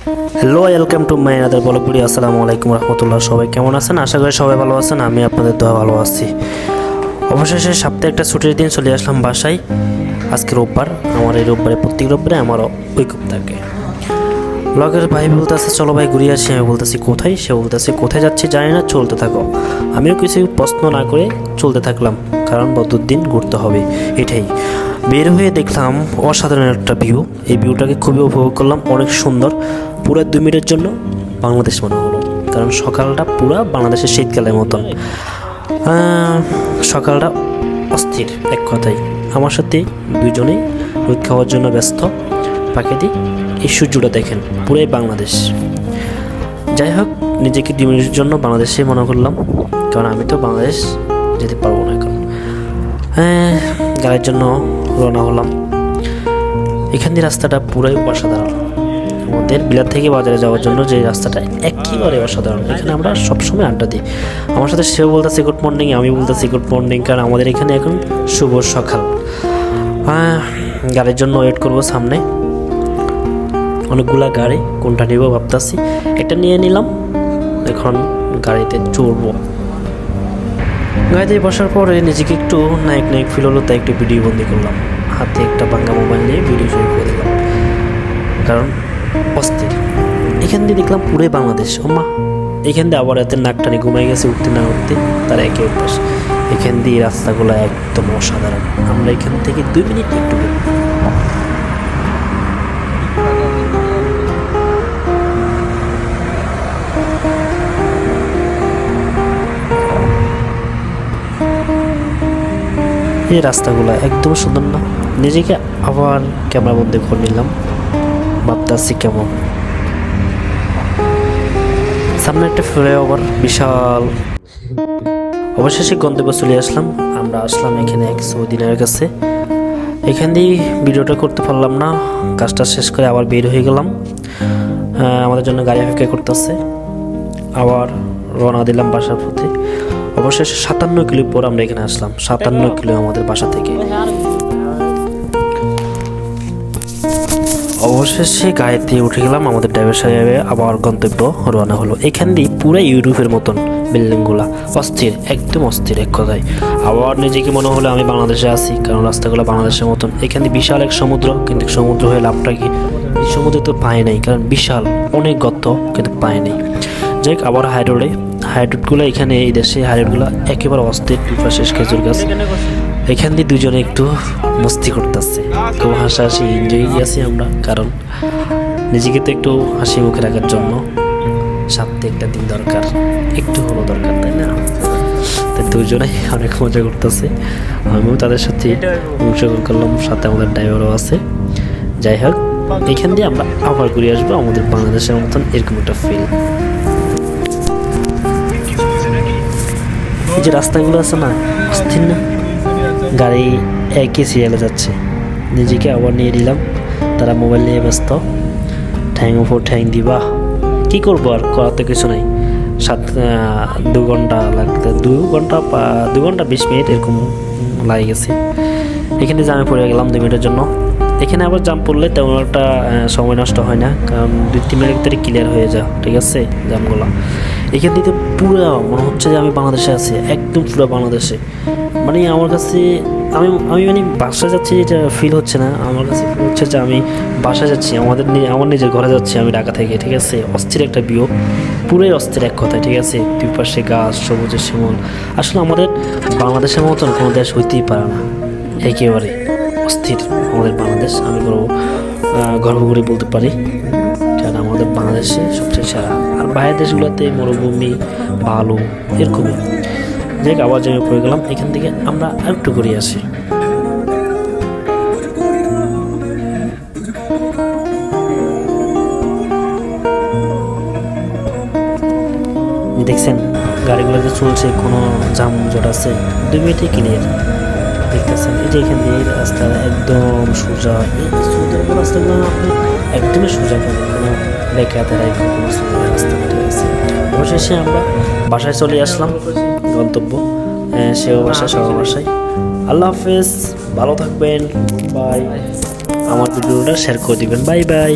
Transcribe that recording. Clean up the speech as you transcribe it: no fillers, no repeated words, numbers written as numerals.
Hello, welcome to my other blog video. আসসালামু আলাইকুম রহমতুল্লাহ। সবাই কেমন আছেন? আশা করি সবাই ভালো আছেন। আমি আপনাদের দোয়া ভালো আছি। অবশেষে সপ্তাহে একটা ছুটির দিন চলে আসলাম বাসায়। আজকে রোববার। আমার এই রোববারে প্রত্যেক রোববারে আমার উইকআপ থাকে। ব্লগের ভাই বলতেছে চলো ভাই ঘুরিয়ে আসি। আমি বলতেছি কোথায়? সে বলতেছে কোথায় যাচ্ছি জানি না, চলতে থাকো। আমিও কিছু প্রশ্ন না করে চলতে থাকলাম, কারণ বদরুদ্দিন ঘুরতে হবে এটাই। বের হয়ে দেখলাম অসাধারণ একটা ভিউ। এই ভিউটাকে খুবই উপভোগ করলাম, অনেক সুন্দর। পুরো 2 মিনিটের জন্য বাংলাদেশ মনে হলো, কারণ সকালটা পুরো বাংলাদেশের শীতকালের মতন। সকালটা অস্থির এক কথায়। আমার সাথে দুজনেই রোদ খাওয়ার জন্য ব্যস্ত। প্রাকৃতিক এই সূর্যটা দেখেন, পুরাই বাংলাদেশ। যাই হোক, নিজেকে 2 মিনিটের জন্য বাংলাদেশে মনে করলাম, কারণ আমি তো বাংলাদেশ যেতে পারবো না এখন। গাড়ির জন্য রওনা হলাম। এখান দিয়ে রাস্তাটা পুরাই অসাধারণ। আমাদের বিলাত থেকে বাজারে যাওয়ার জন্য যে রাস্তাটা একেবারে অসাধারণ। এখানে আমরা সবসময় আড্ডা দিই। আমার সাথে সেও বলতেছে গুড মর্নিং, আমি বলতেছি গুড মর্নিং, কারণ আমাদের এখানে এখন শুভ সকাল। গাড়ির জন্য ওয়েট করবো সামনে। অনেকগুলা গাড়ি, কোনটা নিব ভাবতেছি। একটা নিয়ে নিলাম, এখন গাড়িতে চড়বো। গাড়িতে বসার পরে নিজেকে একটু নায়ক নায়ক ফিল হলো, তাই একটু ভিডিও বন্দি করলাম। হাতে একটা ভাঙ্গা মোবাইল নিয়ে ভিডিও শুরু করে দিলাম, কারণ অস্থির। এখান দিয়ে দেখলাম পুরোই বাংলাদেশ। ওমা, এখান দিয়ে আবার এত নাকটানি ঘুমাই গেছে উঠতে না উঠতে, তার একে অভ্যাস। এখান দিয়ে রাস্তাগুলো একদম অসাধারণ। আমরা এখান থেকে 2 মিনিট একটু এই রাস্তাগুলো একদম সুন্দর না? নিজেকে আবার ক্যামেরা বন্দি করে নিলাম, ভাবতেছি কেমন। সামনে একটা ফ্লাইওভার বিশাল। অবশেষে গন্তব্যে চলে আসলাম। আমরা আসলাম এখানে এক সৌদিনের কাছে। এখান দিয়ে ভিডিওটা করতে পারলাম না, কাজটা শেষ করে আবার বের হয়ে গেলাম। আমাদের জন্য গাড়ি অপেক্ষা করতেছে। আবার রওনা দিলাম বাসার পথে। অবশেষে 57 কিলো পর আমরা এখানে আসলাম। 57 কিলো আমাদের বাসা থেকে। অবশেষে গাড়িতে উঠে গেলাম। আমাদের ড্রাইভার সাহেব আবার গন্তব্য রওনা হলো। এখান দিয়ে পুরো ইউরোপের মতন বিল্ডিংগুলা, অস্থির, একদম অস্থির এক কথায়। আবার নিজেকে মনে হলো আমি বাংলাদেশে আছি, কারণ রাস্তাগুলো বাংলাদেশের মতন। এখান দিয়ে বিশাল এক সমুদ্র, কিন্তু সমুদ্র হয়ে লাভটা কি? এই সমুদ্রে তো পায় নাই, কারণ বিশাল অনেক গর্ত, কিন্তু পায় নাই। যাই হোক, আবার হাইরোডগুলো এখানে, এই দেশে হাইরোডগুলো একেবারে অস্থির। শেষ খেজুর গাছ। এখান দিয়ে দুজনে একটু মস্তি করতেছে, খুব হাসাহাসি এনজয় আছি আমরা, কারণ নিজেকে তো একটু হাসি মুখে রাখার জন্য সাথে একটা দিন দরকার, একটু হলো দরকার, তাই না? তাই দুজনেই অনেক মজা করতেছে। আমিও তাদের সাথে অংশগ্রহণ করলাম, সাথে আমাদের ড্রাইভারও আছে। যাই হোক, এখান দিয়ে আমরা আবার ঘুরে আসবো আমাদের বাংলাদেশের মতন এরকম একটা ফিল। যে রাস্তাগুলো আছে না, অস্থির না? গাড়ি একই সিরিয়ালে যাচ্ছে। নিজেকে আবার নিয়ে নিলাম। তারা মোবাইল নিয়ে ব্যস্ত। ঠ্যাং উপর ঠ্যাং দিবা, কী করবো আর, করার তো কিছু নাই। 2 ঘন্টা লাগতে, 2 ঘন্টা 20 মিনিট এরকম লাগে গেছে। এখানে জামে পড়ে গেলাম 2 মিনিটের জন্য। এখানে আবার জাম পড়লে তেমন একটা সময় নষ্ট হয় না, কারণ 2-3 মিনিট ভিতরে ক্লিয়ার হয়ে যায়, ঠিক আছে জামগুলো। এখান থেকে পুরো মনে হচ্ছে যে আমি বাংলাদেশে আছি, একদম পুরো বাংলাদেশে। মানে আমার কাছে আমি মানে বাসায় যাচ্ছি, এটা ফিল হচ্ছে না। আমার কাছে ফিল হচ্ছে যে আমি বাসায় যাচ্ছি, আমার নিজের ঘরে যাচ্ছি আমি ঢাকা থেকে, ঠিক আছে? অস্থির একটা ভিউ, পুরোই অস্থির এক কথায়, ঠিক আছে? দুই পাশে গাছ, সবুজের শিমুল। আসলে আমাদের বাংলাদেশের মতন কোনো দেশ হইতেই পারে না, একেবারে অস্থির আমাদের বাংলাদেশ। আমি গর্ব করে বলতে পারি, কারণ আমাদের বাংলাদেশে সবচেয়ে সেরা। আর বাইরের দেশগুলোতে মরুভূমি, বালু, এরকমই। যাই হোক, আবার জমে পড়ে গেলাম। এখান থেকে আমরা আরেকটু ঘুরে আসি। দেখছেন গাড়িগুলো যে চলছে, কোনো জাম জট আছে? 2 মিনিটে ক্লিয়ার। দেখতেছেন এই যে এখান দিয়ে রাস্তা একদম সোজা। এই সোজা রাস্তাগুলো আপনি একদমই সোজা পাবেন, কোনো বেকাতে রাখবে, কোনো সোজা রাস্তা ঠিক আছে। অবশেষে আমরা বাসায় চলে আসলাম, গন্তব্য। সেও বাসায়, সবার বাসায়। আল্লাহ হাফেজ, ভালো থাকবেন, বাই। আমার ভিডিওটা শেয়ার করে দিবেন, বাই বাই।